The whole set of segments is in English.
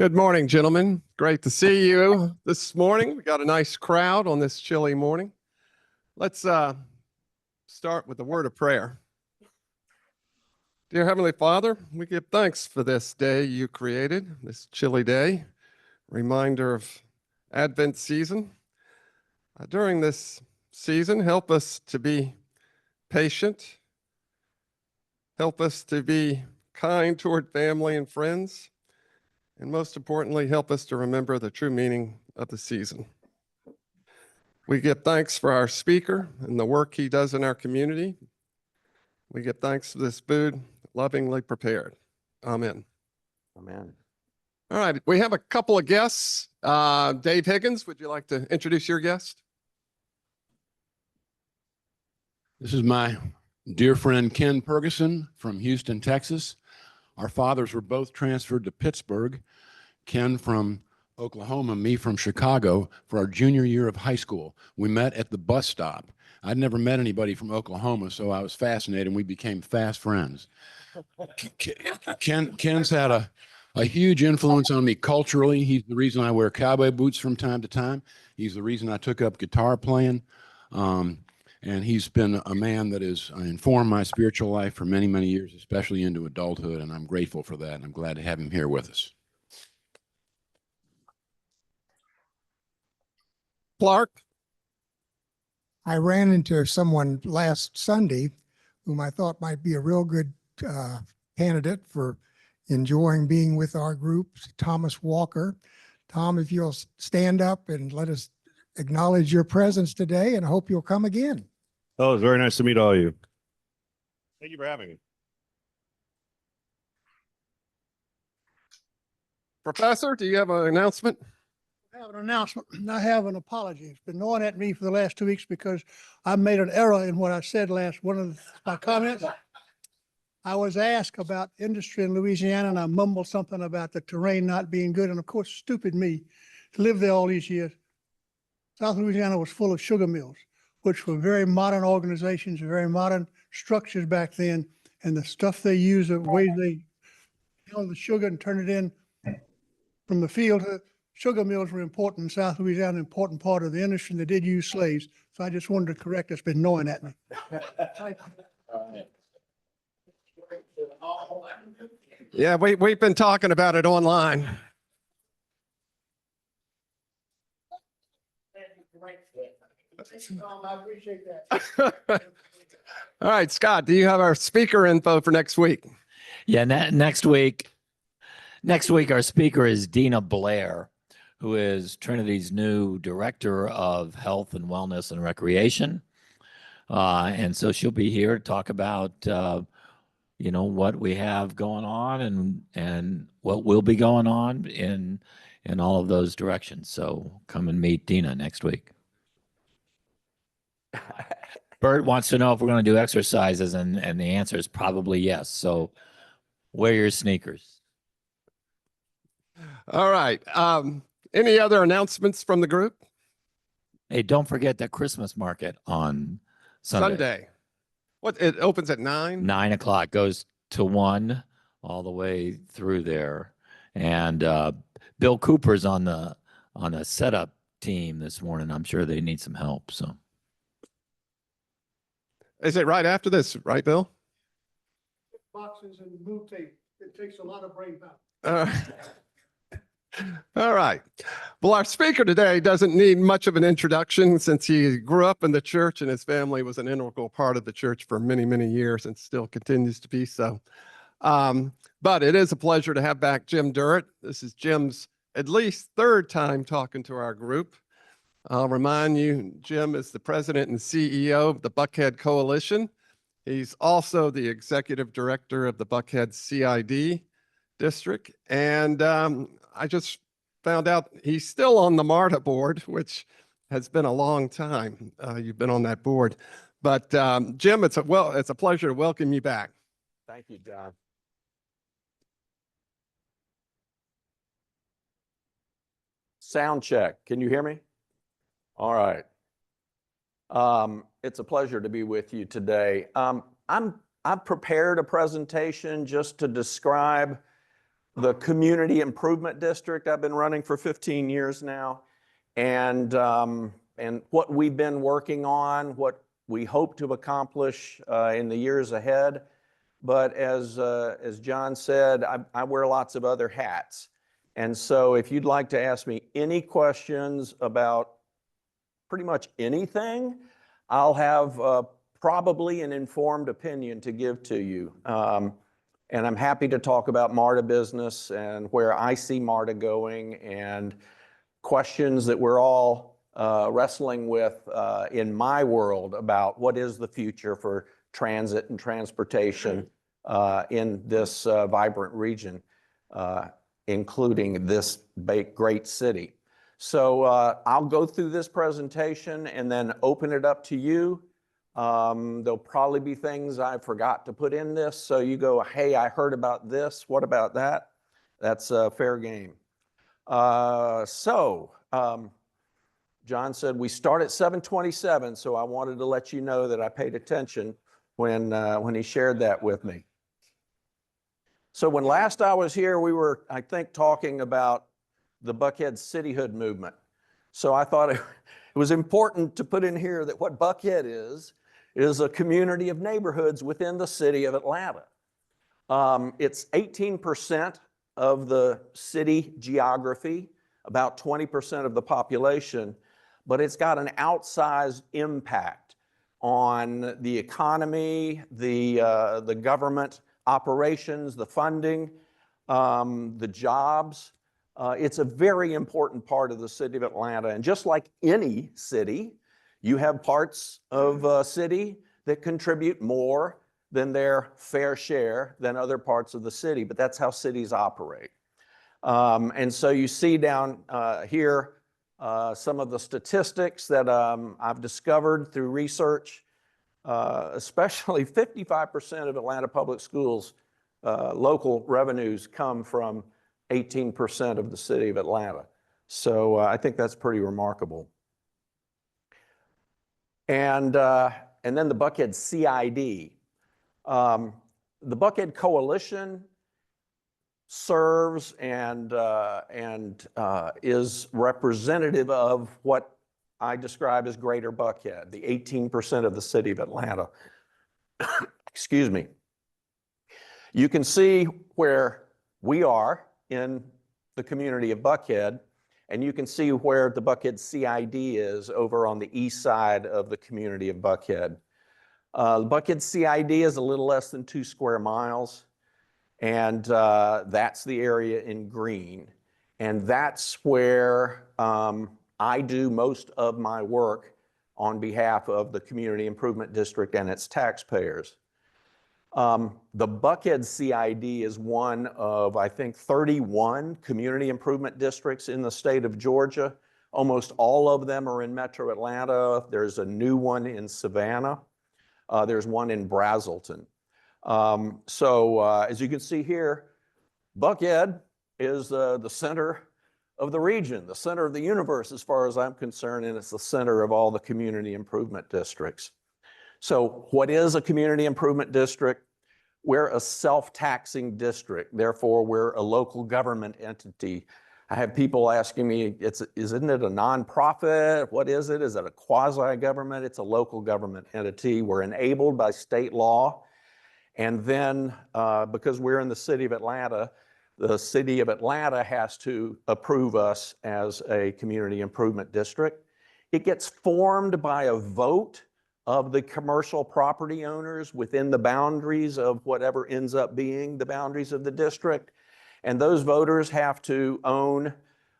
Good morning, gentlemen. Great to see you this morning. We got a nice crowd on this chilly morning. Let's start with the word of prayer. Dear Heavenly Father, we give thanks for this day you created, this chilly day, reminder of Advent season. During this season, help us to be patient. Help us to be kind toward family and friends. And most importantly, help us to remember the true meaning of the season. We give thanks for our speaker and the work he does in our community. We give thanks for this food lovingly prepared. Amen. Amen. All right, we have a couple of guests. Dave Higgins, would you like to introduce your guest? This is my dear friend Ken Ferguson from Houston, Texas. Our fathers were both transferred to Pittsburgh. Ken from Oklahoma, me from Chicago, for our junior year of high school. We met at the bus stop. I'd never met anybody from Oklahoma, so I was fascinated, and we became fast friends. Ken's had a huge influence on me culturally. He's the reason I wear cowboy boots from time to time. He's the reason I took up guitar playing. And he's been a man that has informed my spiritual life for many, many years, especially into adulthood, and I'm grateful for that, and I'm glad to have him here with us. Clark? I ran into someone last Sunday whom I thought might be a real good candidate for enjoying being with our group, Thomas Walker. Tom, if you'll stand up and let us acknowledge your presence today, and I hope you'll come again. Oh, it's very nice to meet all of you. Thank you for having me. Professor, do you have an announcement? I have an announcement. I have an apology. It's been gnawing at me for the last 2 weeks because I made an error in what I said one of my comments. I was asked about industry in Louisiana, and I mumbled something about the terrain not being good. And of course, stupid me, to live there all these years. South Louisiana was full of sugar mills, which were very modern organizations, very modern structures back then. And the stuff they use, the way they held the sugar and turn it in from the field, sugar mills were important in South Louisiana, an important part of the industry, and they did use slaves. So I just wanted to correct. It's been gnawing at me. Yeah, we've been talking about it online. I appreciate that. All right, Scott, do you have our speaker info for next week? Yeah, next week our speaker is Dina Blair, who is Trinity's new Director of Health and Wellness and Recreation. And so she'll be here to talk about, what we have going on and what will be going on in all of those directions. So come and meet Dina next week. Bert wants to know if we're going to do exercises, and the answer is probably yes. So wear your sneakers. All right. Any other announcements from the group? Hey, don't forget the Christmas market on Sunday. What, it opens at 9? 9 o'clock, goes to 1 all the way through there. And Bill Cooper's on the setup team this morning. I'm sure they need some help. So Is it right after this, right, Bill? Boxes and move tape. It takes a lot of brain power. All right. Well, our speaker today doesn't need much of an introduction since he grew up in the church and his family was an integral part of the church for many, many years and still continues to be so. But it is a pleasure to have back Jim Durrett. This is Jim's at least 3rd time talking to our group. I'll remind you, Jim is the president and CEO of the Buckhead Coalition. He's also the executive director of the Buckhead CID district. And I just found out he's still on the MARTA board, which has been a long time. You've been on that board. But Jim, it's a pleasure to welcome you back. Thank you, John. Sound check. Can you hear me? All right. It's a pleasure to be with you today. I've prepared a presentation just to describe the Community Improvement District I've been running for 15 years now. And what we've been working on, what we hope to accomplish in the years ahead. But as John said, I wear lots of other hats. And so if you'd like to ask me any questions about pretty much anything, I'll have probably an informed opinion to give to you. And I'm happy to talk about MARTA business and where I see MARTA going and questions that we're all wrestling with in my world about what is the future for transit and transportation in this vibrant region, including this great city. So I'll go through this presentation and then open it up to you. There'll probably be things I forgot to put in this. So you go, hey, I heard about this. What about that? That's fair game. John said we start at 7:27, so I wanted to let you know that I paid attention when he shared that with me. So when last I was here, we were, I think, talking about the Buckhead cityhood movement. So I thought it was important to put in here that what Buckhead is a community of neighborhoods within the city of Atlanta. It's 18% of the city geography, about 20% of the population, but it's got an outsized impact on the economy, the government operations, the funding, the jobs. It's a very important part of the city of Atlanta. And just like any city, you have parts of a city that contribute more than their fair share than other parts of the city, but that's how cities operate. And so you see down here some of the statistics that I've discovered through research, especially 55% of Atlanta Public Schools local revenues come from 18% of the city of Atlanta. So I think that's pretty remarkable. And then the Buckhead CID. The Buckhead Coalition serves and is representative of what I describe as Greater Buckhead, the 18% of the city of Atlanta. Excuse me. You can see where we are in the community of Buckhead, and you can see where the Buckhead CID is over on the east side of the community of Buckhead. The Buckhead CID is a little less than 2 square miles. And that's the area in green. And that's where I do most of my work on behalf of the Community Improvement District and its taxpayers. The Buckhead CID is one of, I think, 31 community improvement districts in the state of Georgia. Almost all of them are in Metro Atlanta. There's a new one in Savannah. There's one in Brazelton. As you can see here, Buckhead is the center of the region, the center of the universe as far as I'm concerned, and it's the center of all the community improvement districts. So what is a community improvement district? We're a self-taxing district. Therefore, we're a local government entity. I have people asking me, isn't it a nonprofit? What is it? Is it a quasi-government? It's a local government entity. We're enabled by state law. And then because we're in the city of Atlanta, the city of Atlanta has to approve us as a community improvement district. It gets formed by a vote of the commercial property owners within the boundaries of whatever ends up being the boundaries of the district. And those voters have to own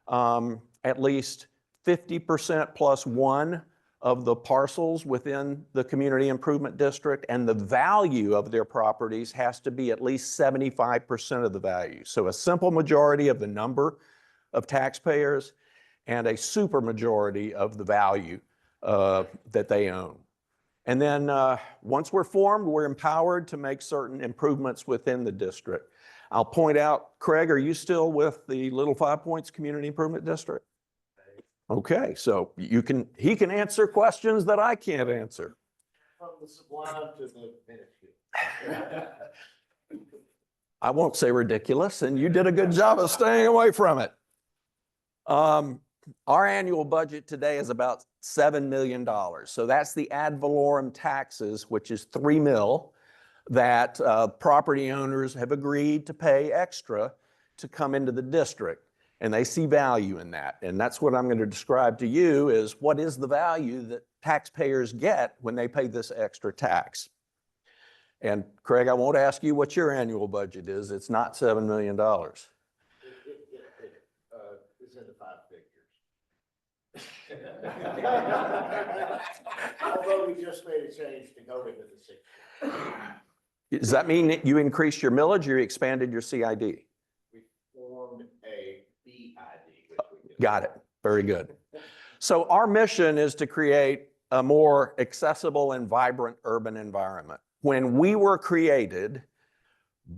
at least 50% plus one of the parcels within the community improvement district, and the value of their properties has to be at least 75% of the value. So a simple majority of the number of taxpayers and a super majority of the value that they own. And then once we're formed, we're empowered to make certain improvements within the district. I'll point out, Craig, are you still with the Little Five Points Community Improvement District? Okay, so he can answer questions that I can't answer. From the sublime to the minuscule. I won't say ridiculous, and you did a good job of staying away from it. Our annual budget today is about $7 million. So that's the ad valorem taxes, which is 3 mil, that property owners have agreed to pay extra to come into the district. And they see value in that. And that's what I'm going to describe to you is what is the value that taxpayers get when they pay this extra tax. And Craig, I won't ask you what your annual budget is. It's not $7 million. It's in the 5 figures. Although we just made a change to go into the 6. Does that mean that you increased your millage or you expanded your CID? We formed a BID. Got it. Very good. So our mission is to create a more accessible and vibrant urban environment. When we were created,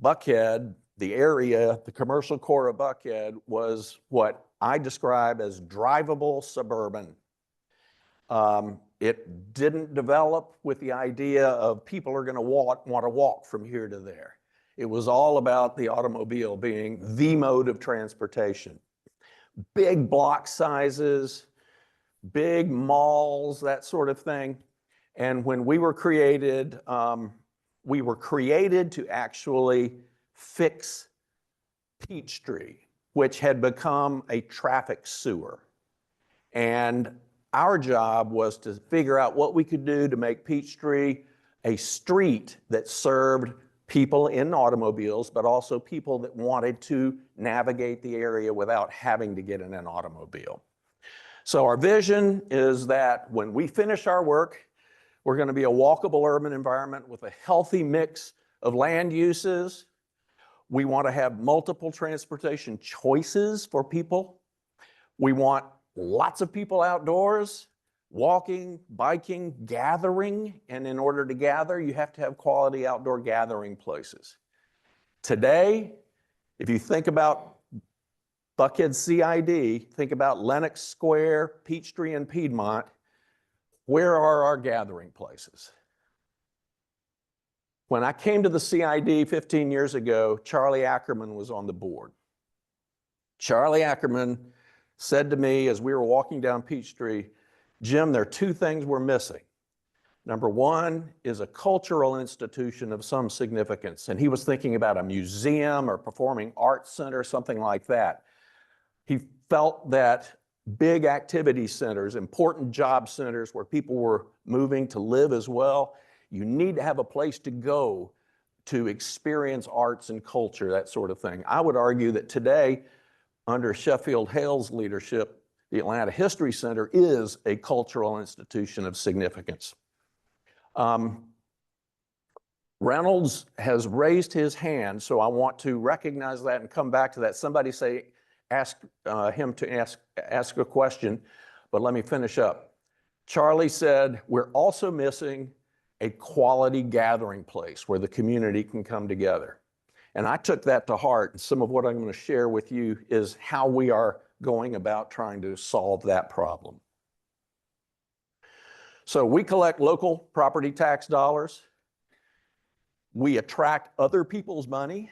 Buckhead, the area, the commercial core of Buckhead was what I describe as drivable suburban. It didn't develop with the idea of people are going to want to walk from here to there. It was all about the automobile being the mode of transportation. Big block sizes, big malls, that sort of thing. And when we were created to actually fix Peachtree, which had become a traffic sewer. And our job was to figure out what we could do to make Peachtree a street that served people in automobiles, but also people that wanted to navigate the area without having to get in an automobile. So our vision is that when we finish our work, we're going to be a walkable urban environment with a healthy mix of land uses. We want to have multiple transportation choices for people. We want lots of people outdoors, walking, biking, gathering. And in order to gather, you have to have quality outdoor gathering places. Today, if you think about Buckhead CID, think about Lenox Square, Peachtree, and Piedmont. Where are our gathering places? When I came to the CID 15 years ago, Charlie Ackerman was on the board. Charlie Ackerman said to me as we were walking down Peachtree, Jim, there are 2 things we're missing. Number 1 is a cultural institution of some significance. And he was thinking about a museum or performing arts center, something like that. He felt that big activity centers, important job centers where people were moving to live as well, you need to have a place to go to experience arts and culture, that sort of thing. I would argue that today, under Sheffield Hale's leadership, the Atlanta History Center is a cultural institution of significance. Reynolds has raised his hand, so I want to recognize that and come back to that. Somebody say, ask him to ask a question, but let me finish up. Charlie said, we're also missing a quality gathering place where the community can come together. And I took that to heart. And some of what I'm going to share with you is how we are going about trying to solve that problem. So we collect local property tax dollars. We attract other people's money.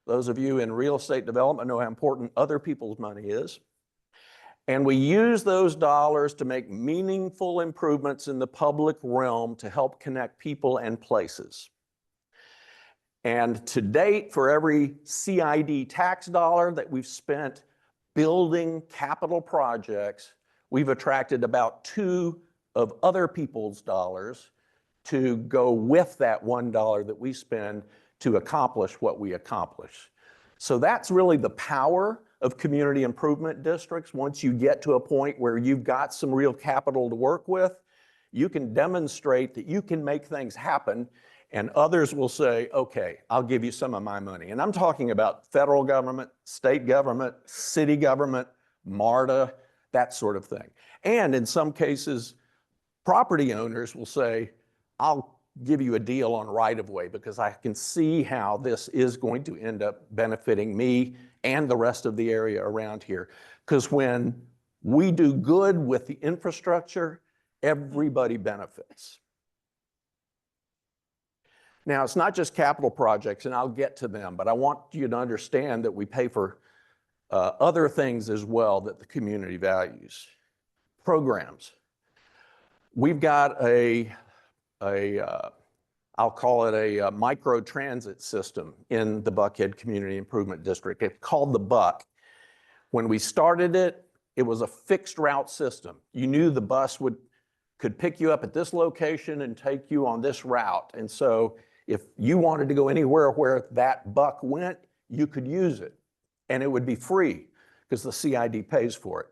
Those of you in real estate development know how important other people's money is. And we use those dollars to make meaningful improvements in the public realm to help connect people and places. And to date, for every CID tax dollar that we've spent building capital projects, we've attracted about 2 of other people's dollars to go with that $1 that we spend to accomplish what we accomplish. So that's really the power of community improvement districts. Once you get to a point where you've got some real capital to work with, you can demonstrate that you can make things happen, and others will say, okay, I'll give you some of my money. And I'm talking about federal government, state government, city government, MARTA, that sort of thing. And in some cases, property owners will say, I'll give you a deal on right-of-way because I can see how this is going to end up benefiting me and the rest of the area around here. Because when we do good with the infrastructure, everybody benefits. Now, it's not just capital projects, and I'll get to them, but I want you to understand that we pay for other things as well that the community values. Programs. We've got I'll call it a micro transit system in the Buckhead Community Improvement District. It's called the Buck. When we started it, it was a fixed route system. You knew the bus could pick you up at this location and take you on this route. And so if you wanted to go anywhere where that buck went, you could use it. And it would be free because the CID pays for it.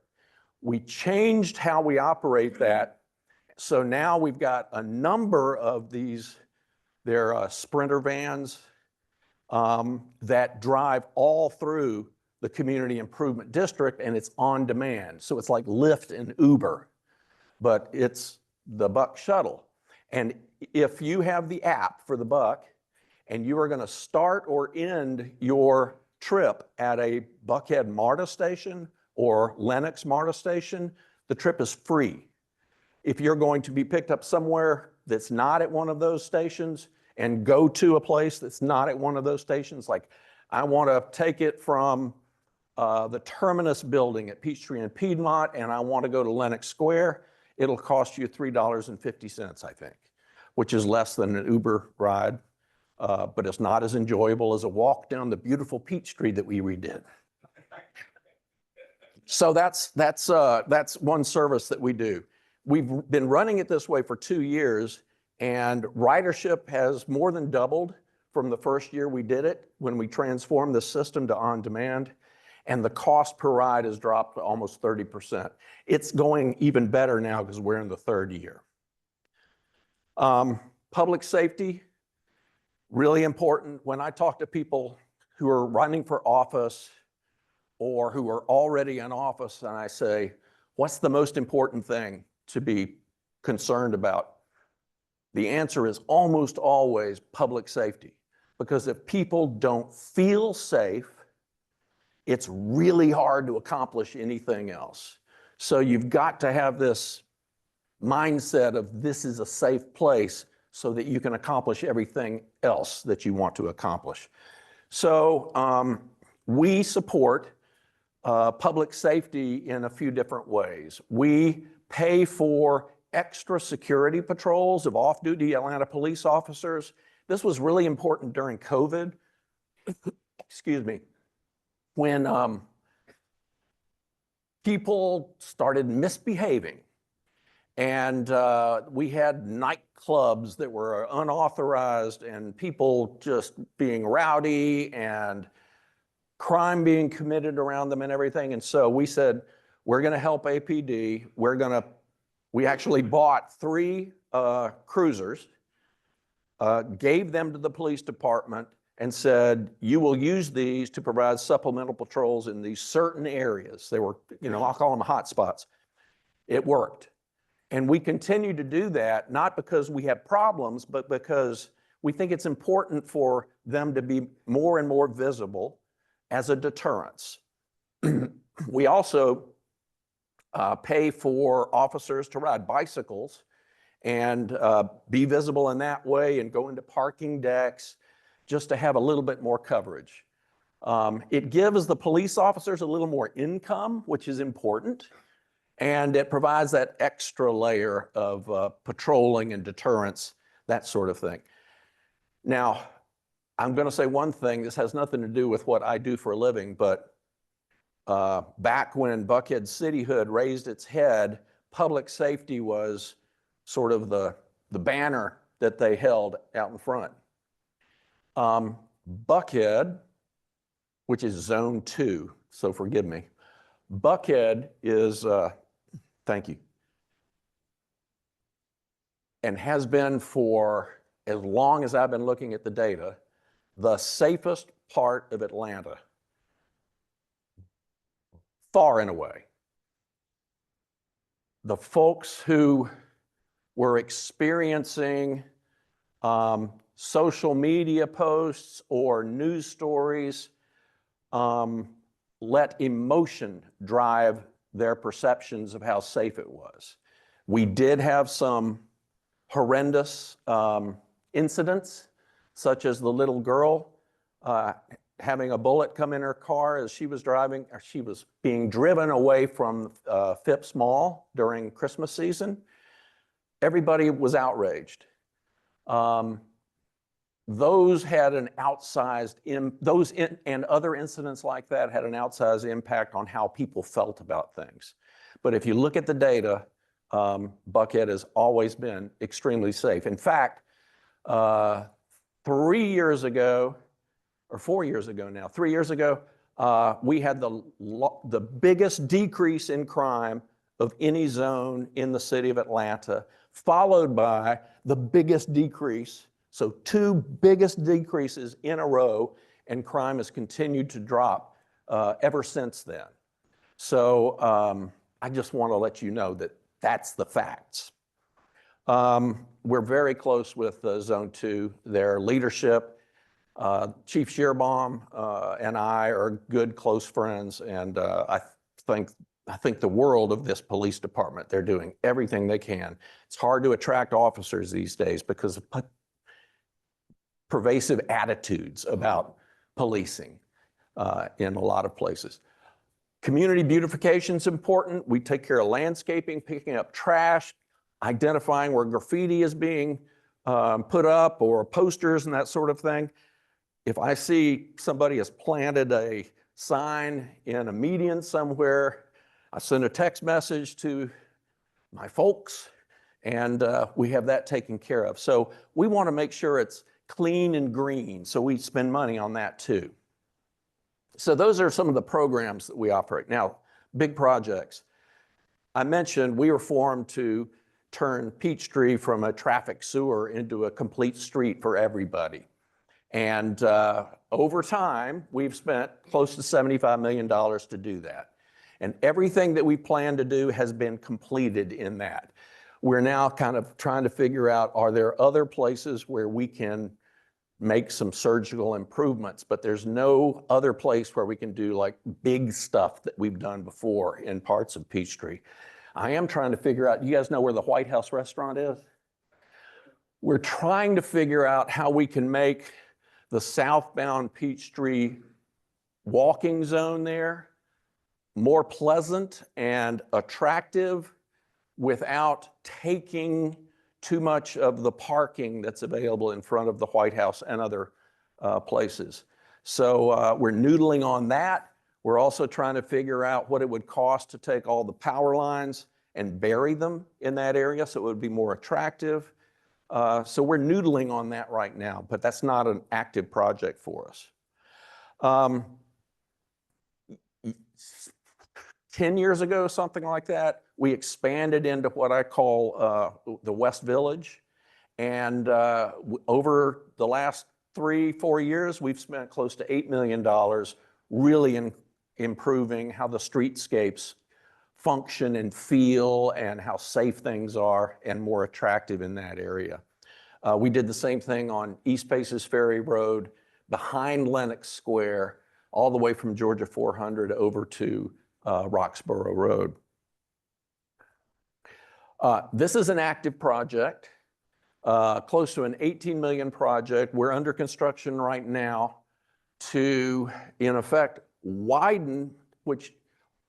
We changed how we operate that. So now we've got a number of these, they're Sprinter vans that drive all through the Community Improvement District, and it's on demand. So it's like Lyft and Uber, but it's the Buck Shuttle. And if you have the app for the Buck and you are going to start or end your trip at a Buckhead MARTA station or Lenox MARTA station, the trip is free. If you're going to be picked up somewhere that's not at one of those stations and go to a place that's not at one of those stations, like I want to take it from the Terminus building at Peachtree and Piedmont and I want to go to Lenox Square, it'll cost you $3.50, I think, which is less than an Uber ride, but it's not as enjoyable as a walk down the beautiful Peachtree that we redid. So that's one service that we do. We've been running it this way for 2 years, and ridership has more than doubled from the first year we did it when we transformed the system to on-demand, and the cost per ride has dropped to almost 30%. It's going even better now because we're in the 3rd year. Public safety, really important. When I talk to people who are running for office or who are already in office and I say, what's the most important thing to be concerned about? The answer is almost always public safety. Because if people don't feel safe, it's really hard to accomplish anything else. So you've got to have this mindset of this is a safe place so that you can accomplish everything else that you want to accomplish. So we support public safety in a few different ways. We pay for extra security patrols of off-duty Atlanta police officers. This was really important during COVID. Excuse me. When people started misbehaving and we had nightclubs that were unauthorized and people just being rowdy and crime being committed around them and everything. And so we said, we're going to help APD. We actually bought 3 cruisers, gave them to the police department and said, you will use these to provide supplemental patrols in these certain areas. They were, I'll call them hot spots. It worked. And we continue to do that, not because we have problems, but because we think it's important for them to be more and more visible as a deterrence. We also pay for officers to ride bicycles and be visible in that way and go into parking decks just to have a little bit more coverage. It gives the police officers a little more income, which is important, and it provides that extra layer of patrolling and deterrence, that sort of thing. Now, I'm going to say one thing. This has nothing to do with what I do for a living, but back when Buckhead cityhood raised its head, public safety was sort of the banner that they held out in front. Buckhead, which is zone 2, so forgive me. Buckhead is, thank you, and has been for as long as I've been looking at the data, the safest part of Atlanta, far and away. The folks who were experiencing social media posts or news stories let emotion drive their perceptions of how safe it was. We did have some horrendous incidents such as the little girl having a bullet come in her car as she was driving, or she was being driven away from Phipps Mall during Christmas season. Everybody was outraged. Those had an outsized, and other incidents like that had an outsized impact on how people felt about things. But if you look at the data, Buckhead has always been extremely safe. In fact, 3 years ago, or 4 years ago now, 3 years ago, we had the biggest decrease in crime of any zone in the city of Atlanta, followed by the biggest decrease. So 2 biggest decreases in a row, and crime has continued to drop ever since then. So I just want to let you know that that's the facts. We're very close with Zone 2. Their leadership, Chief Shearbaum and I are good, close friends, and I think the world of this police department. They're doing everything they can. It's hard to attract officers these days because of pervasive attitudes about policing in a lot of places. Community beautification is important. We take care of landscaping, picking up trash, identifying where graffiti is being put up or posters and that sort of thing. If I see somebody has planted a sign in a median somewhere, I send a text message to my folks, and we have that taken care of. So we want to make sure it's clean and green, so we spend money on that too. So those are some of the programs that we operate. Now, big projects. I mentioned we were formed to turn Peachtree from a traffic sewer into a complete street for everybody. And over time, we've spent close to $75 million to do that. And everything that we plan to do has been completed in that. We're now kind of trying to figure out, are there other places where we can make some surgical improvements, but there's no other place where we can do like big stuff that we've done before in parts of Peachtree. I am trying to figure out, you guys know where the White House restaurant is? We're trying to figure out how we can make the southbound Peachtree walking zone there more pleasant and attractive without taking too much of the parking that's available in front of the White House and other places. So we're noodling on that. We're also trying to figure out what it would cost to take all the power lines and bury them in that area so it would be more attractive. So we're noodling on that right now, but that's not an active project for us. 10 years ago, something like that, we expanded into what I call the West Village. And over the last 3-4 years, we've spent close to $8 million really improving how the streetscapes function and feel and how safe things are and more attractive in that area. We did the same thing on East Paces Ferry Road, behind Lenox Square, all the way from Georgia 400 over to Roxborough Road. This is an active project, close to an $18 million project. We're under construction right now to, in effect, widen, which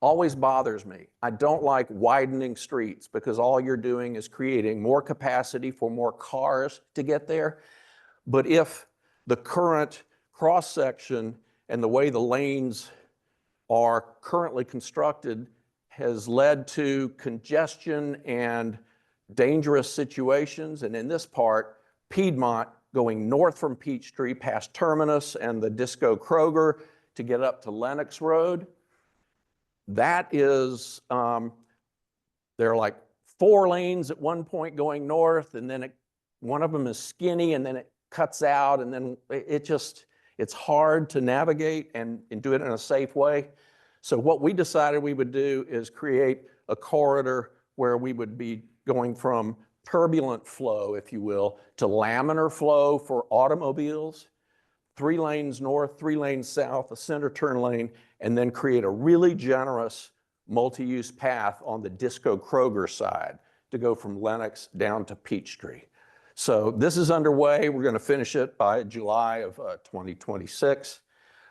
always bothers me. I don't like widening streets because all you're doing is creating more capacity for more cars to get there. But if the current cross-section and the way the lanes are currently constructed has led to congestion and dangerous situations. And in this part, Piedmont going north from Peachtree past Terminus and the Disco Kroger to get up to Lenox Road. That is, there are like 4 lanes at one point going north, and then one of them is skinny, and then it cuts out, and then it's hard to navigate and do it in a safe way. So what we decided we would do is create a corridor where we would be going from turbulent flow, if you will, to laminar flow for automobiles, 3 lanes north, 3 lanes south, a center turn lane, and then create a really generous multi-use path on the Disco Kroger side to go from Lenox down to Peachtree. So this is underway. We're going to finish it by July of 2026.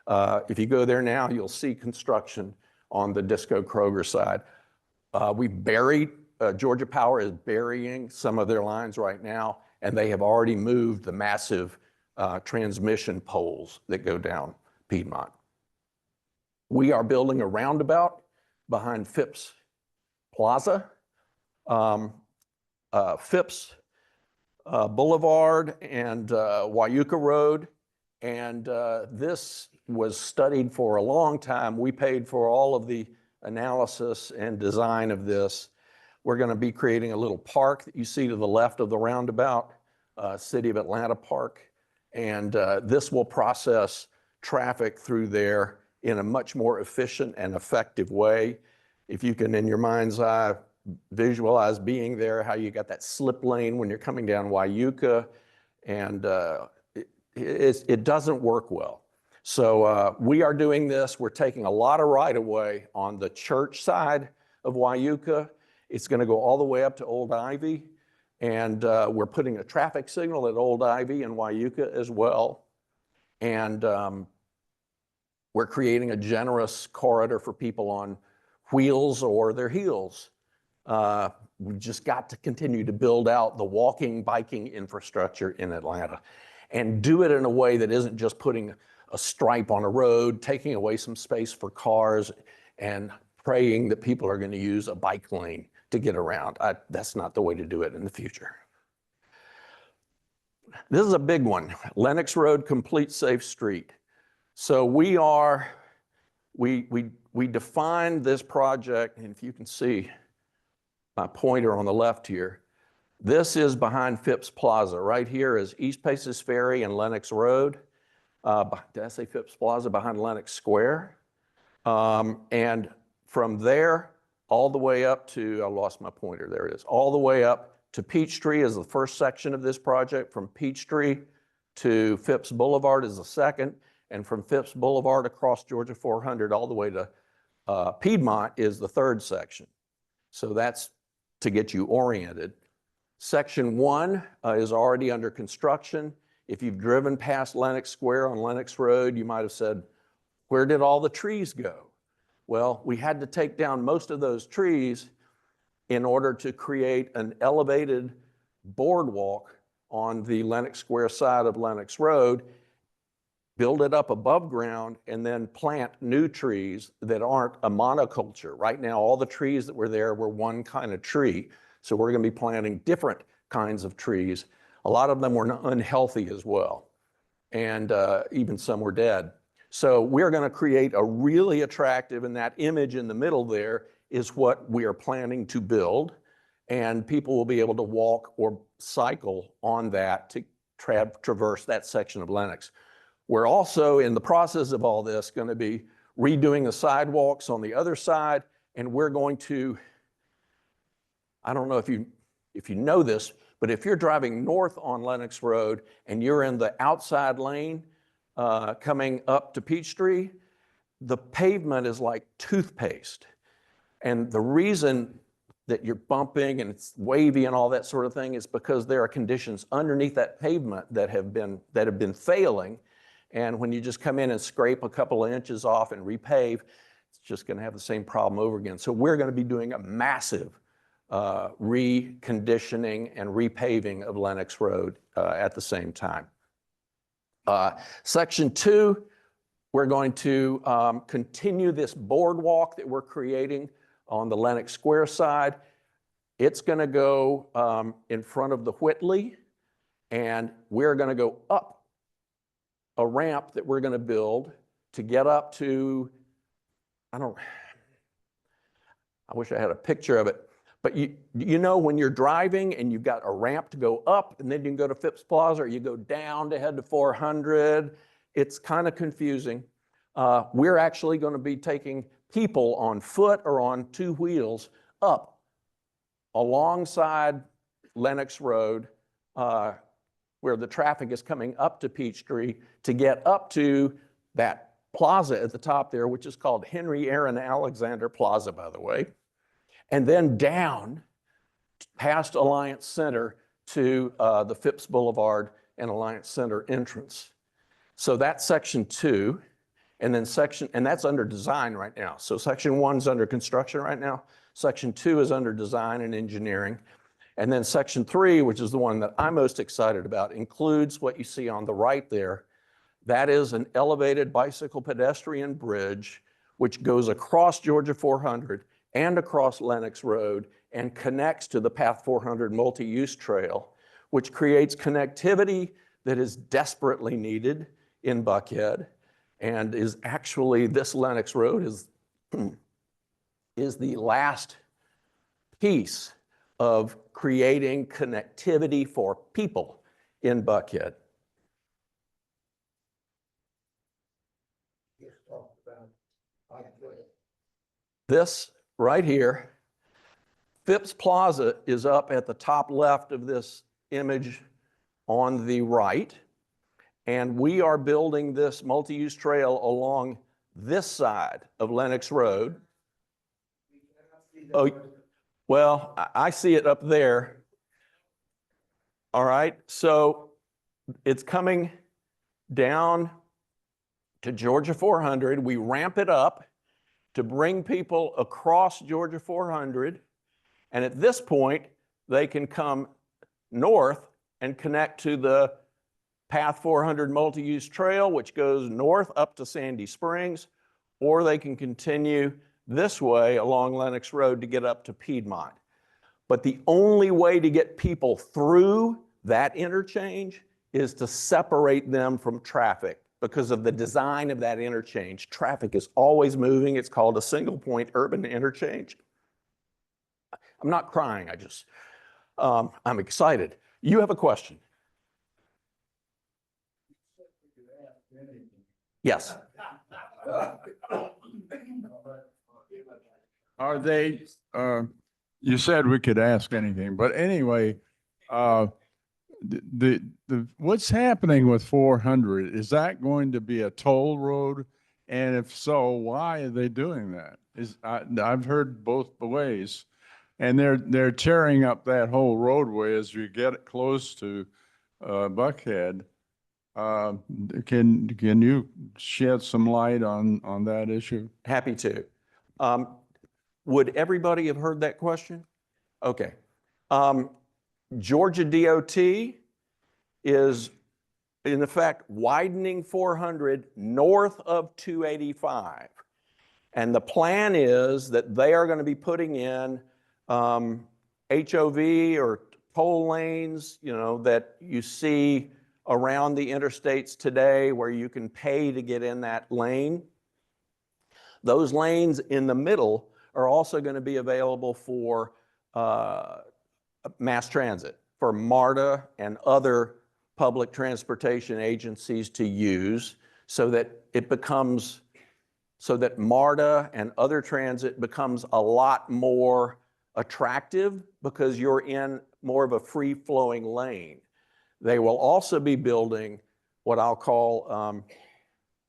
If you go there now, you'll see construction on the Disco Kroger side. We buried, Georgia Power is burying some of their lines right now, and they have already moved the massive transmission poles that go down Piedmont. We are building a roundabout behind Phipps Plaza. Phipps Boulevard and Wyuka Road. And this was studied for a long time. We paid for all of the analysis and design of this. We're going to be creating a little park that you see to the left of the roundabout, City of Atlanta Park. And this will process traffic through there in a much more efficient and effective way. If you can, in your mind's eye, visualize being there, how you got that slip lane when you're coming down Wyuka, and it doesn't work well. So we are doing this. We're taking a lot of right-of-way on the church side of Wyuka. It's going to go all the way up to Old Ivy, and we're putting a traffic signal at Old Ivy and Wyuka as well. And we're creating a generous corridor for people on wheels or their heels. We just got to continue to build out the walking, biking infrastructure in Atlanta and do it in a way that isn't just putting a stripe on a road, taking away some space for cars and praying that people are going to use a bike lane to get around. That's not the way to do it in the future. This is a big one, Lenox Road Complete Safe Street. So we defined this project, and if you can see my pointer on the left here, this is behind Phipps Plaza. Right here is East Paces Ferry and Lenox Road. Did I say Phipps Plaza? Behind Lenox Square. And from there, all the way up to, I lost my pointer, there it is, all the way up to Peachtree is the first section of this project. From Peachtree to Phipps Boulevard is the second. And from Phipps Boulevard across Georgia 400 all the way to Piedmont is the third section. So that's to get you oriented. Section 1 is already under construction. If you've driven past Lenox Square on Lenox Road, you might have said, where did all the trees go? Well, we had to take down most of those trees in order to create an elevated boardwalk on the Lenox Square side of Lenox Road, build it up above ground, and then plant new trees that aren't a monoculture. Right now, all the trees that were there were one kind of tree. So we're going to be planting different kinds of trees. A lot of them were unhealthy as well. And even some were dead. So we're going to create a really attractive, and that image in the middle there is what we are planning to build. And people will be able to walk or cycle on that to traverse that section of Lenox. We're also, in the process of all this, going to be redoing the sidewalks on the other side, and we're going to, I don't know if you know this, but if you're driving north on Lenox Road and you're in the outside lane coming up to Peachtree, the pavement is like toothpaste. And the reason that you're bumping and it's wavy and all that sort of thing is because there are conditions underneath that pavement that have been failing. And when you just come in and scrape a couple of inches off and repave, it's just going to have the same problem over again. So we're going to be doing a massive reconditioning and repaving of Lenox Road at the same time. Section 2, we're going to continue this boardwalk that we're creating on the Lenox Square side. It's going to go in front of the Whitley, and we're going to go up a ramp that we're going to build to get up to, I wish I had a picture of it, but you know when you're driving and you've got a ramp to go up and then you can go to Phipps Plaza, or you go down to head to 400, it's kind of confusing. We're actually going to be taking people on foot or on two wheels up alongside Lenox Road, where the traffic is coming up to Peachtree to get up to that plaza at the top there, which is called Henry Aaron Alexander Plaza, by the way, and then down past Alliance Center to the Phipps Boulevard and Alliance Center entrance. So that's section 2. And then and that's under design right now. So section 1 is under construction right now. Section 2 is under design and engineering. And then section 3, which is the one that I'm most excited about, includes what you see on the right there. That is an elevated bicycle pedestrian bridge, which goes across Georgia 400 and across Lenox Road and connects to the Path 400 multi-use trail, which creates connectivity that is desperately needed in Buckhead. And is actually, this Lenox Road is the last piece of creating connectivity for people in Buckhead. This right here, Phipps Plaza, is up at the top left of this image on the right. And we are building this multi-use trail along this side of Lenox Road. Oh, well, I see it up there. All right, so it's coming down to Georgia 400. We ramp it up to bring people across Georgia 400. And at this point, they can come north and connect to the Path 400 multi-use trail, which goes north up to Sandy Springs, or they can continue this way along Lenox Road to get up to Piedmont. But the only way to get people through that interchange is to separate them from traffic because of the design of that interchange. Traffic is always moving. It's called a single point urban interchange. I'm not crying, I'm excited. You have a question? Yes. Are they, you said we could ask anything, but anyway, what's happening with 400? Is that going to be a toll road? And if so, why are they doing that? I've heard both ways. And they're tearing up that whole roadway as you get close to Buckhead. Can you shed some light on that issue? Happy to. Would everybody have heard that question? Okay. Georgia DOT is in effect widening 400 north of 285. And the plan is that they are going to be putting in HOV or toll lanes, that you see around the interstates today where you can pay to get in that lane. Those lanes in the middle are also going to be available for mass transit, for MARTA and other public transportation agencies to use so that MARTA and other transit becomes a lot more attractive because you're in more of a free-flowing lane. They will also be building what I'll call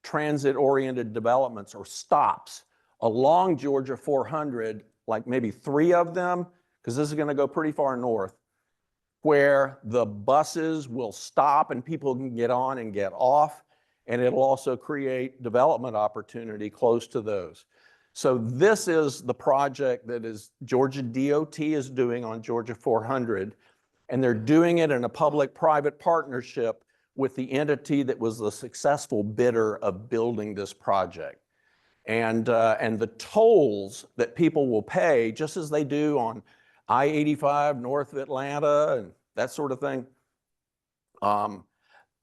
transit-oriented developments or stops along Georgia 400, like maybe 3 of them, because this is going to go pretty far north, where the buses will stop and people can get on and get off, and it'll also create development opportunity close to those. So this is the project that Georgia DOT is doing on Georgia 400, and they're doing it in a public-private partnership with the entity that was the successful bidder of building this project. And the tolls that people will pay, just as they do on I-85 north of Atlanta and that sort of thing,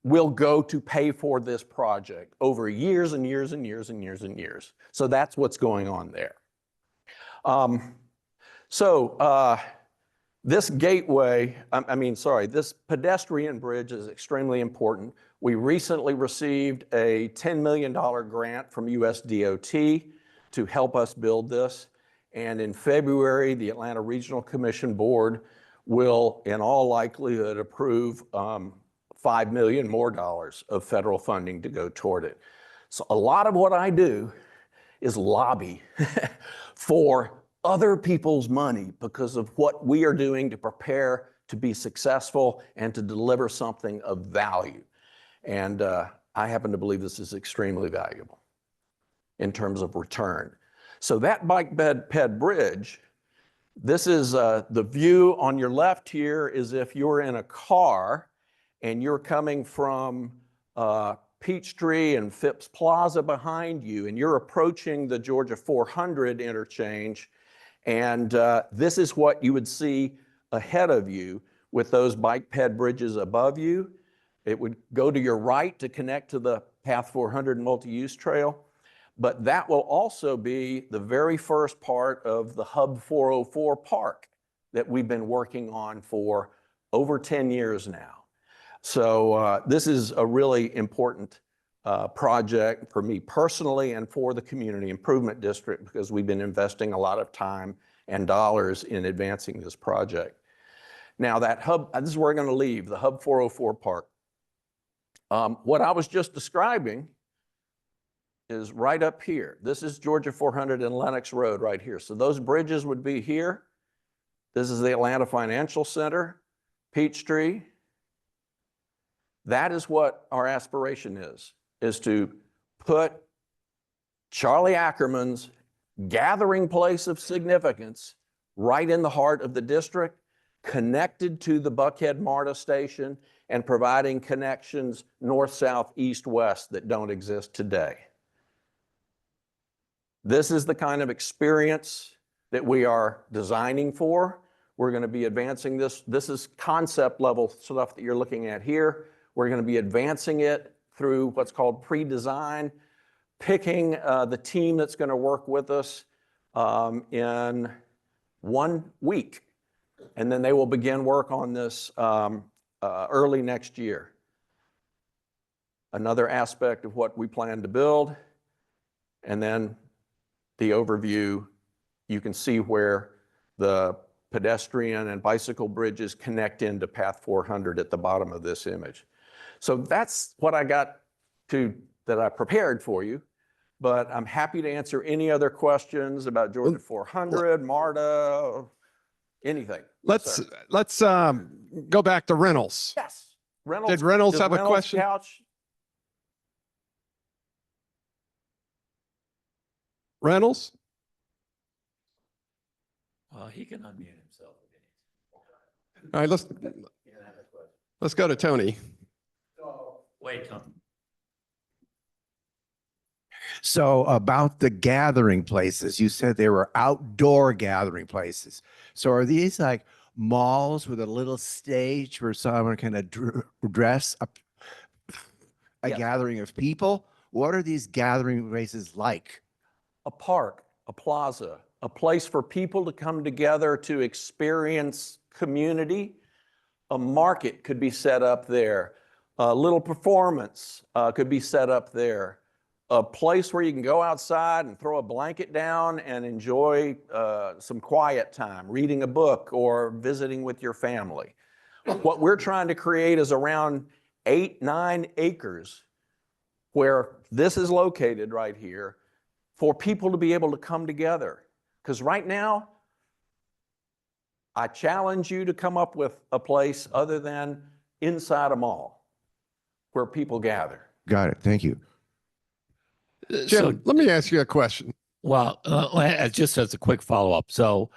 will go to pay for this project over years and years and years and years and years. So that's what's going on there. This this pedestrian bridge is extremely important. We recently received a $10 million grant from US DOT to help us build this. And in February, the Atlanta Regional Commission Board will, in all likelihood, approve $5 million more of federal funding to go toward it. So a lot of what I do is lobby for other people's money because of what we are doing to prepare to be successful and to deliver something of value. And I happen to believe this is extremely valuable in terms of return. So that Buckhead Bridge, this is the view on your left here is if you're in a car and you're coming from Peachtree and Phipps Plaza behind you, and you're approaching the Georgia 400 interchange, and this is what you would see ahead of you with those bike ped bridges above you. It would go to your right to connect to the Path 400 multi-use trail, but that will also be the very first part of the Hub 404 park that we've been working on for over 10 years now. So this is a really important project for me personally and for the Community Improvement District, because we've been investing a lot of time and dollars in advancing this project. Now that hub, this is where we're going to leave, the Hub 404 park. What I was just describing is right up here. This is Georgia 400 and Lenox Road right here. So those bridges would be here. This is the Atlanta Financial Center, Peachtree. That is what our aspiration is to put Charlie Ackerman's gathering place of significance right in the heart of the district, connected to the Buckhead MARTA station and providing connections north, south, east, west that don't exist today. This is the kind of experience that we are designing for. We're going to be advancing this. This is concept level stuff that you're looking at here. We're going to be advancing it through what's called pre-design, picking the team that's going to work with us in 1 week. And then they will begin work on this early next year. Another aspect of what we plan to build. And then the overview, you can see where the pedestrian and bicycle bridges connect into Path 400 at the bottom of this image. So that's what I got that I prepared for you, but I'm happy to answer any other questions about Georgia 400, MARTA, anything. Let's go back to Reynolds. Yes. Reynolds, Did Reynolds does have a Reynolds question? Couch? Reynolds? Well, he can unmute himself. All right, let's go to Tony. Wait, Tom. So about the gathering places, you said they were outdoor gathering places. So are these like malls with a little stage where someone can address a Yes. gathering of people? What are these gathering places like? A park, a plaza, a place for people to come together to experience community. A market could be set up there. A little performance could be set up there. A place where you can go outside and throw a blanket down and enjoy some quiet time, reading a book or visiting with your family. What we're trying to create is around 8-9 acres where this is located right here for people to be able to come together. Because right now, I challenge you to come up with a place other than inside a mall where people gather. Got it. Thank you. Jim, let me ask you a question. Well, just as a quick follow-up. So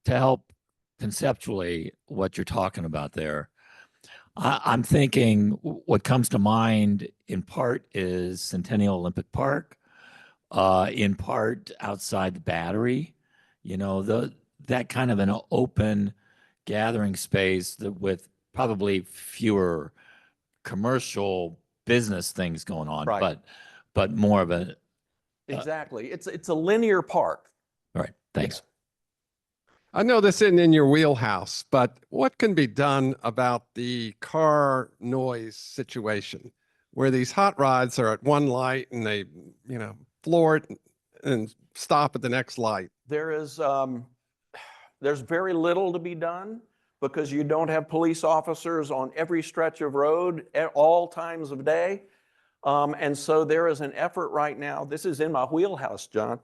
to help conceptually what you're talking about there, I'm thinking what comes to mind in part is Centennial Olympic Park, in part outside the Battery, that kind of an open gathering space with probably fewer commercial business things going on, Right. but more of a. Exactly. It's a linear park. All right. Thanks. I know this isn't in your wheelhouse, but what can be done about the car noise situation where these hot rods are at one light and they, floor it and stop at the next light? There's very little to be done because you don't have police officers on every stretch of road at all times of day. And so there is an effort right now. This is in my wheelhouse, John.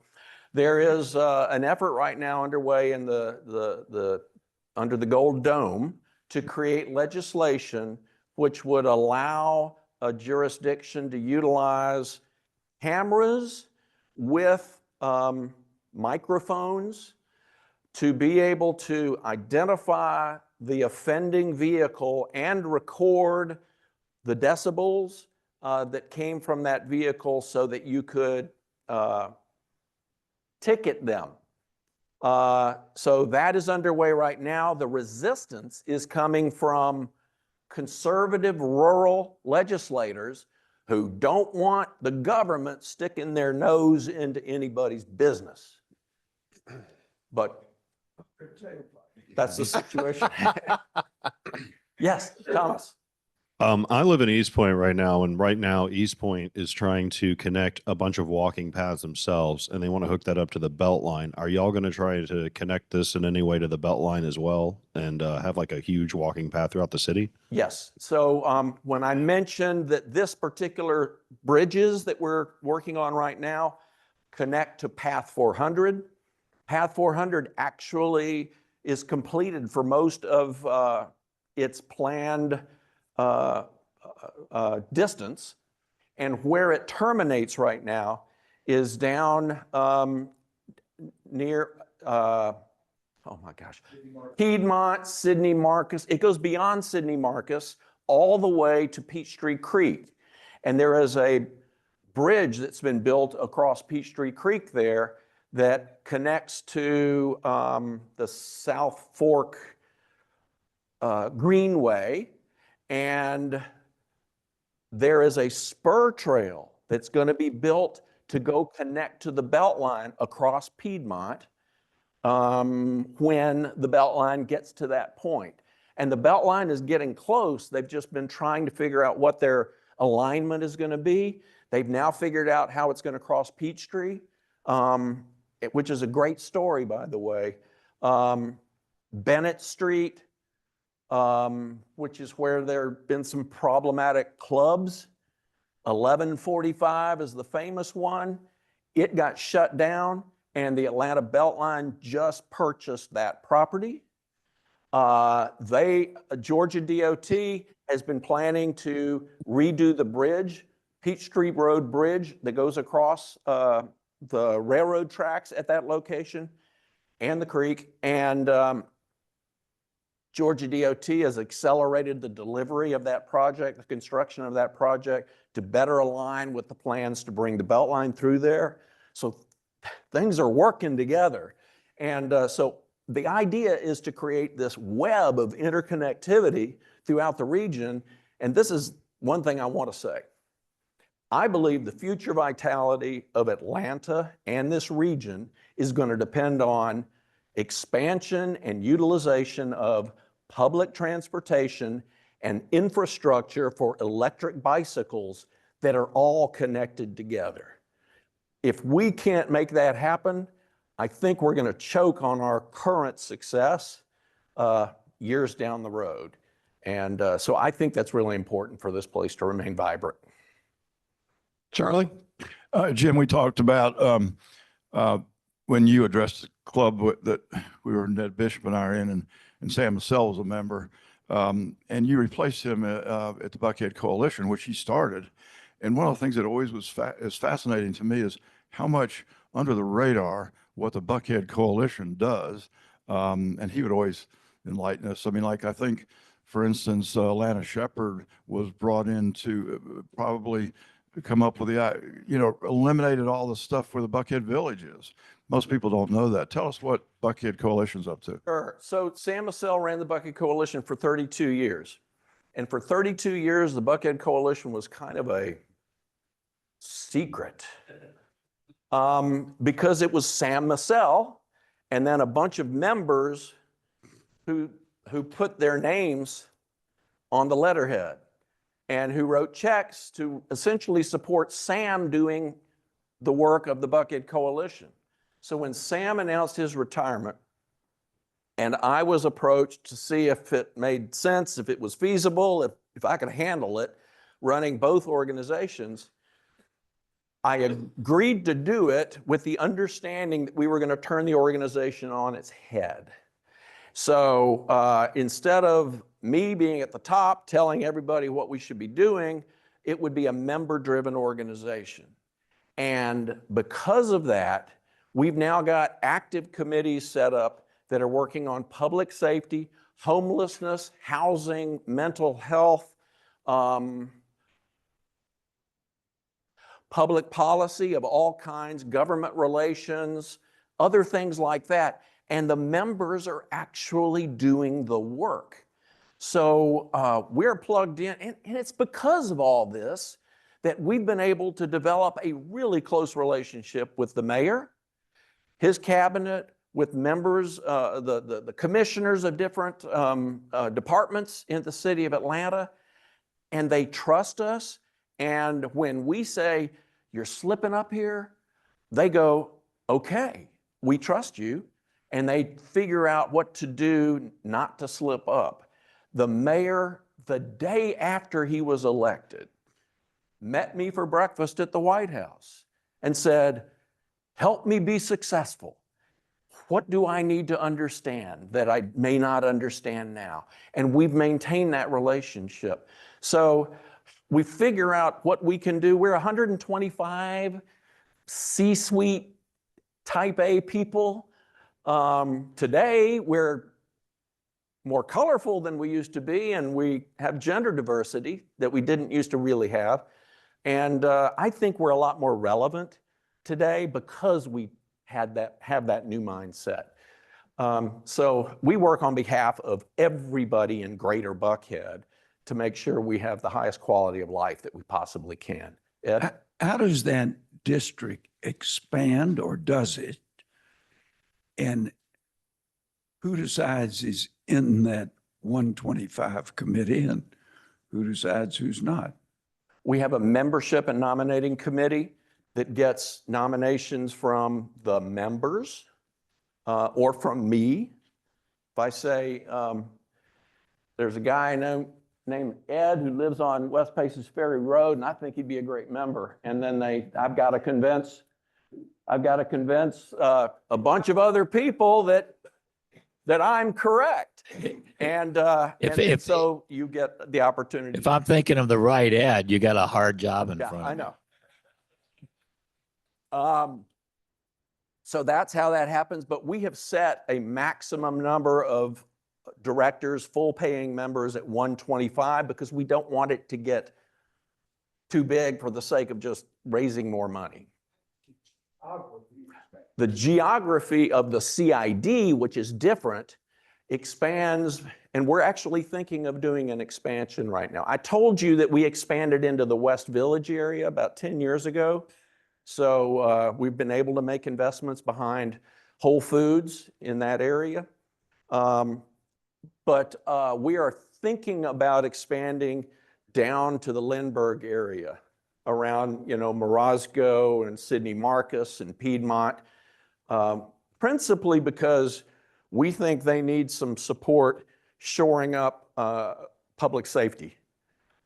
There is an effort right now underway in the under the Gold Dome to create legislation which would allow a jurisdiction to utilize cameras with microphones to be able to identify the offending vehicle and record the decibels that came from that vehicle so that you could ticket them. So that is underway right now. The resistance is coming from conservative rural legislators who don't want the government sticking their nose into anybody's business. But that's the situation. Yes, Thomas. I live in East Point right now, and right now East Point is trying to connect a bunch of walking paths themselves, and they want to hook that up to the belt line. Are y'all going to try to connect this in any way to the belt line as well, and have like a huge walking path throughout the city? Yes. So when I mentioned that this particular bridges that we're working on right now connect to Path 400, Path 400 actually is completed for most of its planned distance, and where it terminates right now is down near oh my gosh, Piedmont, Sidney Marcus. It goes beyond Sidney Marcus all the way to Peachtree Creek, and there is a bridge that's been built across Peachtree Creek there that connects to the South Fork Greenway. And there is a spur trail that's going to be built to go connect to the Beltline across Piedmont when the Beltline gets to that point. And the Beltline is getting close. They've just been trying to figure out what their alignment is going to be. They've now figured out how it's going to cross Peachtree, which is a great story, by the way. Bennett Street, which is where there have been some problematic clubs. 1145 is the famous one. It got shut down, and the Atlanta Beltline just purchased that property. Georgia DOT has been planning to redo the bridge, Peachtree Road Bridge, that goes across the railroad tracks at that location and the creek. And Georgia DOT has accelerated the delivery of that project, the construction of that project, to better align with the plans to bring the Beltline through there. So things are working together. And so the idea is to create this web of interconnectivity throughout the region. And this is one thing I want to say. I believe the future vitality of Atlanta and this region is going to depend on expansion and utilization of public transportation and infrastructure for electric bicycles that are all connected together. If we can't make that happen, I think we're going to choke on our current success years down the road. And so I think that's really important for this place to remain vibrant. Charlie? Jim, we talked about when you addressed the club that we were, Ned Bishop and I are in, and Sam Massell was a member, and you replaced him at the Buckhead Coalition, which he started. And one of the things that always is fascinating to me is how much under the radar what the Buckhead Coalition does. And he would always enlighten us. I mean, like, I think, for instance, Lana Shepard was brought in to probably come up with the, eliminated all the stuff where the Buckhead Village is. Most people don't know that. Tell us what Buckhead Coalition's up to. Sure. So Sam Massell ran the Buckhead Coalition for 32 years. And for 32 years, the Buckhead Coalition was kind of a secret because it was Sam Massell and then a bunch of members who put their names on the letterhead and who wrote checks to essentially support Sam doing the work of the Buckhead Coalition. So when Sam announced his retirement, and I was approached to see if it made sense, if it was feasible, if I could handle it, running both organizations, I agreed to do it with the understanding that we were going to turn the organization on its head. So instead of me being at the top telling everybody what we should be doing, it would be a member-driven organization. And because of that, we've now got active committees set up that are working on public safety, homelessness, housing, mental health, public policy of all kinds, government relations, other things like that. And the members are actually doing the work. So we're plugged in, and it's because of all this that we've been able to develop a really close relationship with the mayor, his cabinet, with members, the commissioners of different departments in the city of Atlanta, and they trust us. And when we say, you're slipping up here, they go, okay, we trust you. And they figure out what to do not to slip up. The mayor, the day after he was elected, met me for breakfast at the White House and said, help me be successful. What do I need to understand that I may not understand now? And we've maintained that relationship. So we figure out what we can do. We're 125 C-suite type A people. Today, we're more colorful than we used to be, and we have gender diversity that we didn't used to really have. And I think we're a lot more relevant today because we have that new mindset. So we work on behalf of everybody in Greater Buckhead to make sure we have the highest quality of life that we possibly can. Ed? How does that district expand, or does it? And who decides is in that 125 committee, and who decides who's not? We have a membership and nominating committee that gets nominations from the members or from me. If I say, there's a guy I know named Ed who lives on West Paces Ferry Road, and I think he'd be a great member. And then I've got to convince a bunch of other people that I'm correct. And so you get the opportunity. If I'm thinking of the right Ed, you got a hard job in front of you. I know. So that's how that happens. But we have set a maximum number of directors, full paying members at 125 because we don't want it to get too big for the sake of just raising more money. The geography of the CID, which is different, expands, and we're actually thinking of doing an expansion right now. I told you that we expanded into the West Village area about 10 years ago. So we've been able to make investments behind Whole Foods in that area. But we are thinking about expanding down to the Lindbergh area around, Morosco and Sidney Marcus and Piedmont, principally because we think they need some support shoring up public safety.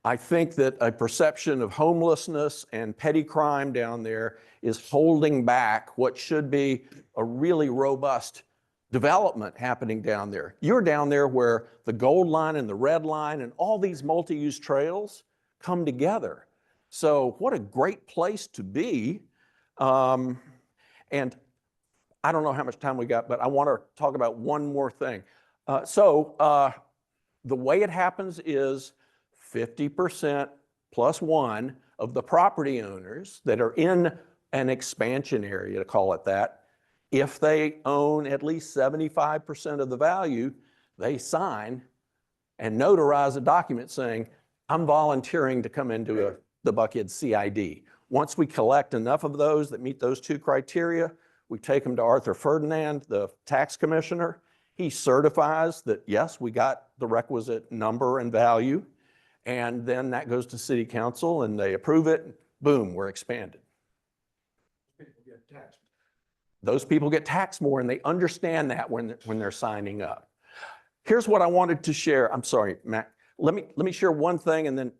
I think that a perception of homelessness and petty crime down there is holding back what should be a really robust development happening down there. You're down there where the Gold Line and the Red Line and all these multi-use trails come together. So what a great place to be. And I don't know how much time we got, but I want to talk about one more thing. The way it happens is 50% plus one of the property owners that are in an expansion area, to call it that, if they own at least 75% of the value, they sign and notarize a document saying, I'm volunteering to come into the Buckhead CID. Once we collect enough of those that meet those two criteria, we take them to Arthur Ferdinand, the tax commissioner. He certifies that, yes, we got the requisite number and value. And then that goes to city council and they approve it. Boom, we're expanded. Those people get taxed more, and they understand that when they're signing up. Here's what I wanted to share. I'm sorry, Matt. Let me share one thing, and then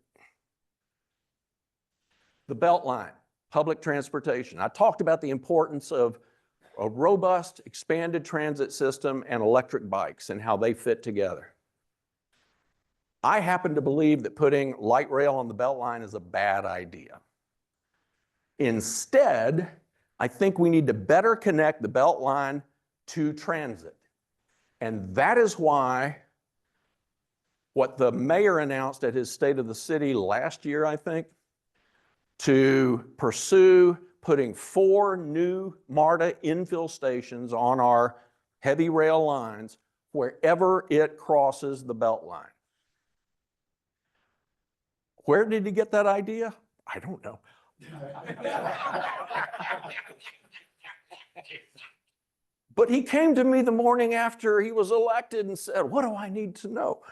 the Beltline, public transportation. I talked about the importance of a robust, expanded transit system and electric bikes and how they fit together. I happen to believe that putting light rail on the Beltline is a bad idea. Instead, I think we need to better connect the Beltline to transit. And that is why what the mayor announced at his State of the City last year, I think, to pursue putting 4 new MARTA infill stations on our heavy rail lines wherever it crosses the Beltline. Where did he get that idea? I don't know. But he came to me the morning after he was elected and said, what do I need to know?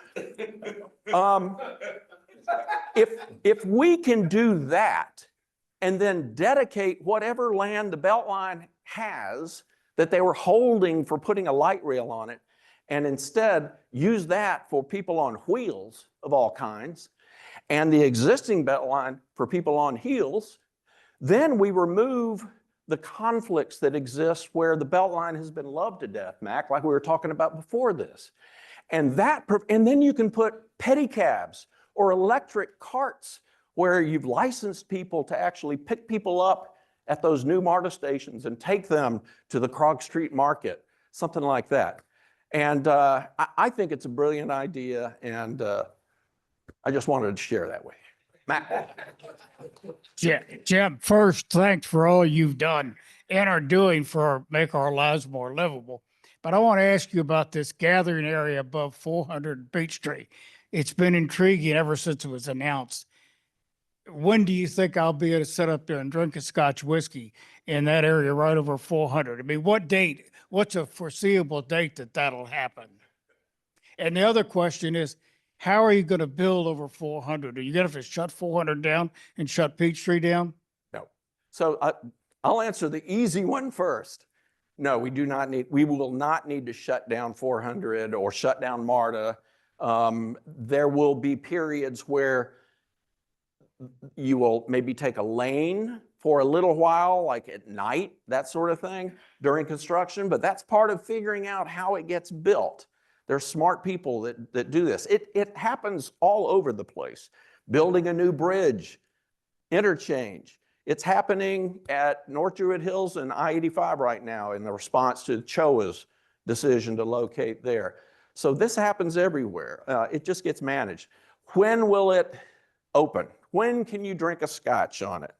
If we can do that and then dedicate whatever land the Beltline has that they were holding for putting a light rail on it, and instead use that for people on wheels of all kinds, and the existing Beltline for people on heels, then we remove the conflicts that exist where the Beltline has been loved to death, Mac, like we were talking about before this. And then you can put pedicabs or electric carts where you've licensed people to actually pick people up at those new MARTA stations and take them to the Krog Street Market, something like that. And I think it's a brilliant idea, and I just wanted to share that with you. Matt. Jim, first, thanks for all you've done and are doing for make our lives more livable. But I want to ask you about this gathering area above 400 Beach Street. It's been intriguing ever since it was announced. When do you think I'll be able to sit up there and drink a Scotch whiskey in that area right over 400? I mean, what date? What's a foreseeable date that that'll happen? And the other question is, how are you going to build over 400? Are you going to have to shut 400 down and shut Peachtree down? No. So I'll answer the easy one first. No, we will not need to shut down 400 or shut down MARTA. There will be periods where you will maybe take a lane for a little while, like at night, that sort of thing during construction, but that's part of figuring out how it gets built. There's smart people that do this. It happens all over the place. Building a new bridge, interchange. It's happening at North Druid Hills and I-85 right now in the response to CHOA's decision to locate there. So this happens everywhere. It just gets managed. When will it open? When can you drink a scotch on it?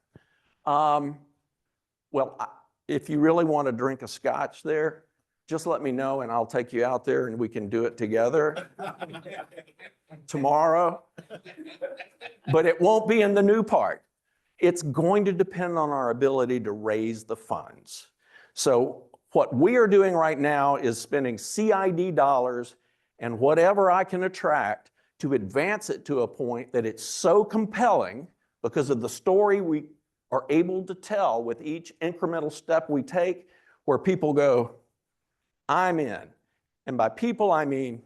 Well, if you really want to drink a scotch there, just let me know and I'll take you out there and we can do it together tomorrow. But it won't be in the new part. It's going to depend on our ability to raise the funds. So what we are doing right now is spending CID dollars and whatever I can attract to advance it to a point that it's so compelling because of the story we are able to tell with each incremental step we take, where people go, I'm in. And by people, I mean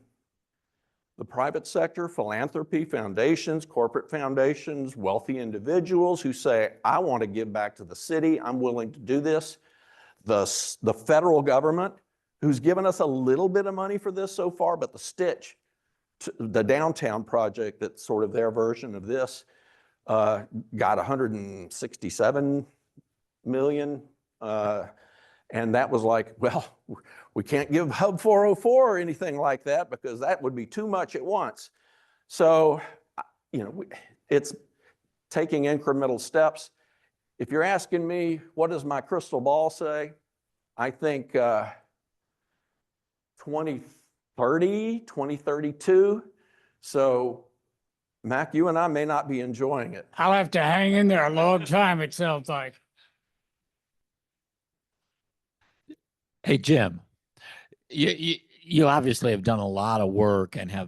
the private sector, philanthropy, foundations, corporate foundations, wealthy individuals who say, I want to give back to the city, I'm willing to do this. The federal government, who's given us a little bit of money for this so far, but the Stitch, the downtown project that's sort of their version of this, got 167 million. And that was like, well, we can't give Hub 404 or anything like that because that would be too much at once. So, it's taking incremental steps. If you're asking me, what does my crystal ball say? I think 2030, 2032. So, Mac, you and I may not be enjoying it. I'll have to hang in there a long time, it sounds like. Hey, Jim, you obviously have done a lot of work and are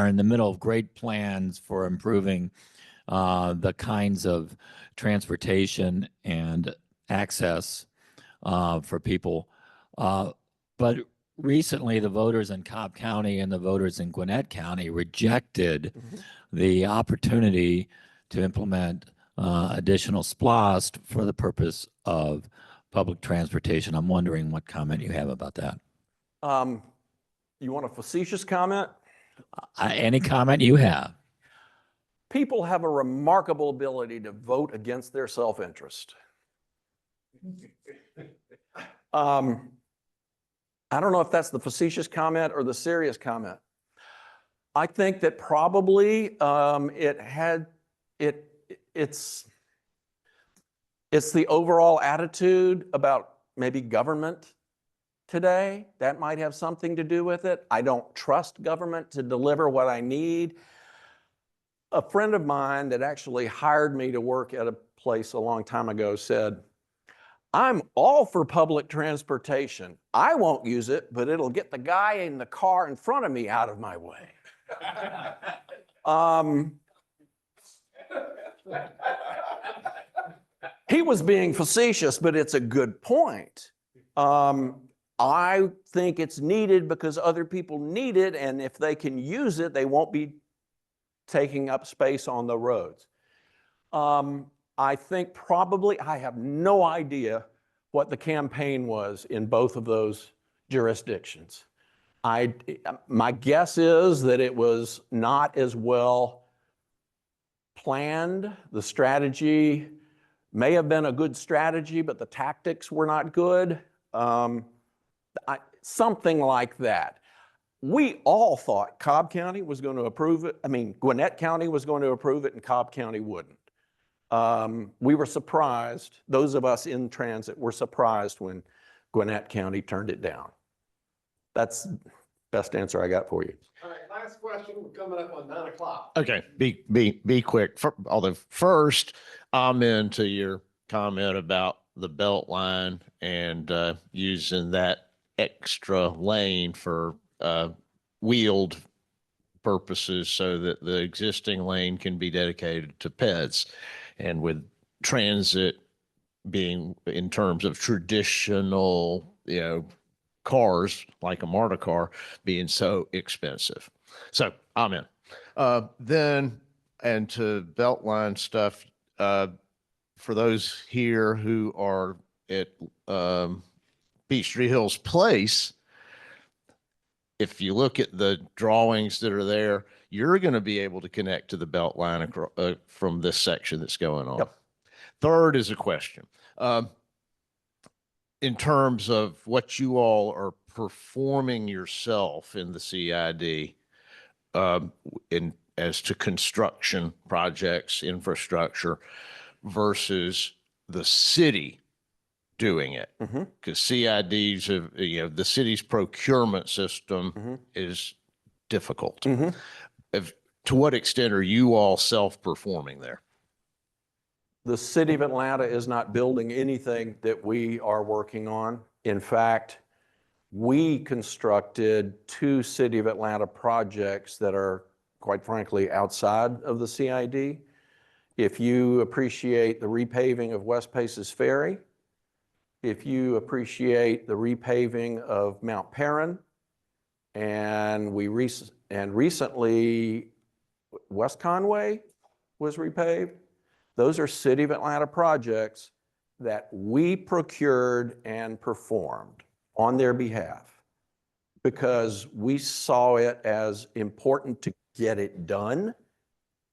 in the middle of great plans for improving the kinds of transportation and access for people. But recently, the voters in Cobb County and the voters in Gwinnett County rejected the opportunity to implement additional SPLOST for the purpose of public transportation. I'm wondering what comment you have about that. You want a facetious comment? Any comment you have? People have a remarkable ability to vote against their self-interest. I don't know if that's the facetious comment or the serious comment. I think that probably it's the overall attitude about maybe government today. That might have something to do with it. I don't trust government to deliver what I need. A friend of mine that actually hired me to work at a place a long time ago said, I'm all for public transportation. I won't use it, but it'll get the guy in the car in front of me out of my way. He was being facetious, but it's a good point. I think it's needed because other people need it, and if they can use it, they won't be taking up space on the roads. I think probably, I have no idea what the campaign was in both of those jurisdictions. My guess is that it was not as well planned. The strategy may have been a good strategy, but the tactics were not good. Something like that. We all thought Cobb County was going to approve it. I mean, Gwinnett County was going to approve it and Cobb County wouldn't. We were surprised, those of us in transit were surprised when Gwinnett County turned it down. That's the best answer I got for you. All right, last question. We're coming up on 9 o'clock. Okay, be quick. Although first, I'm into your comment about the belt line and using that extra lane for wheeled purposes so that the existing lane can be dedicated to pets. And with transit being in terms of traditional, cars like a MARTA car being so expensive. So I'm in. Then, and to Beltline stuff, for those here who are at Peachtree Hills Place, if you look at the drawings that are there, you're going to be able to connect to the Beltline from this section that's going on. Yep. Third is a question. In terms of what you all are performing yourself in the CID, as to construction projects, infrastructure, versus the city doing it. Because CIDs have, the city's procurement system is difficult. To what extent are you all self-performing there? The city of Atlanta is not building anything that we are working on. In fact, we constructed 2 City of Atlanta projects that are, quite frankly, outside of the CID. If you appreciate the repaving of West Paces Ferry, if you appreciate the repaving of Mount Perrin, and recently West Conway was repaved, those are City of Atlanta projects that we procured and performed on their behalf because we saw it as important to get it done.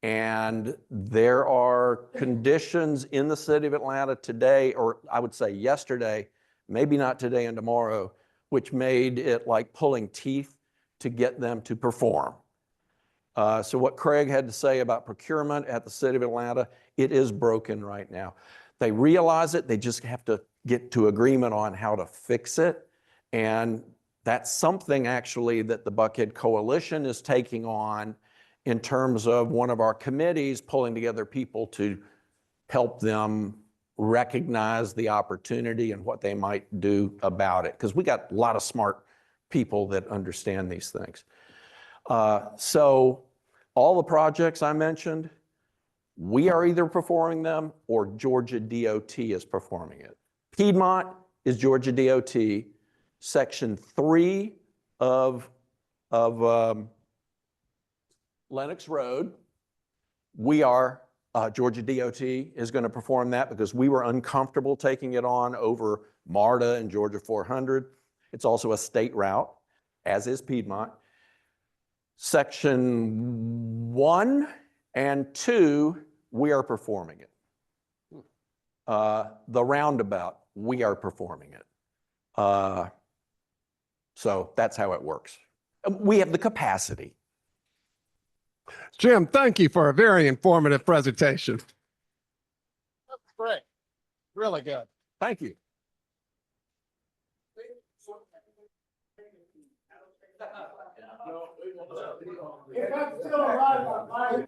And there are conditions in the City of Atlanta today, or I would say yesterday, maybe not today and tomorrow, which made it like pulling teeth to get them to perform. So what Craig had to say about procurement at the City of Atlanta, it is broken right now. They realize it, they just have to get to agreement on how to fix it. And that's something actually that the Buckhead Coalition is taking on in terms of one of our committees pulling together people to help them recognize the opportunity and what they might do about it. Because we got a lot of smart people that understand these things. So all the projects I mentioned, we are either performing them or Georgia DOT is performing it. Piedmont is Georgia DOT. Section 3 of Lenox Road, we are, Georgia DOT is going to perform that because we were uncomfortable taking it on over MARTA and Georgia 400. It's also a state route, as is Piedmont. Section 1 and 2, we are performing it. The roundabout, we are performing it. So that's how it works. We have the capacity. Jim, thank you for a very informative presentation. That's great. Really good. Thank you. If I'm still alive,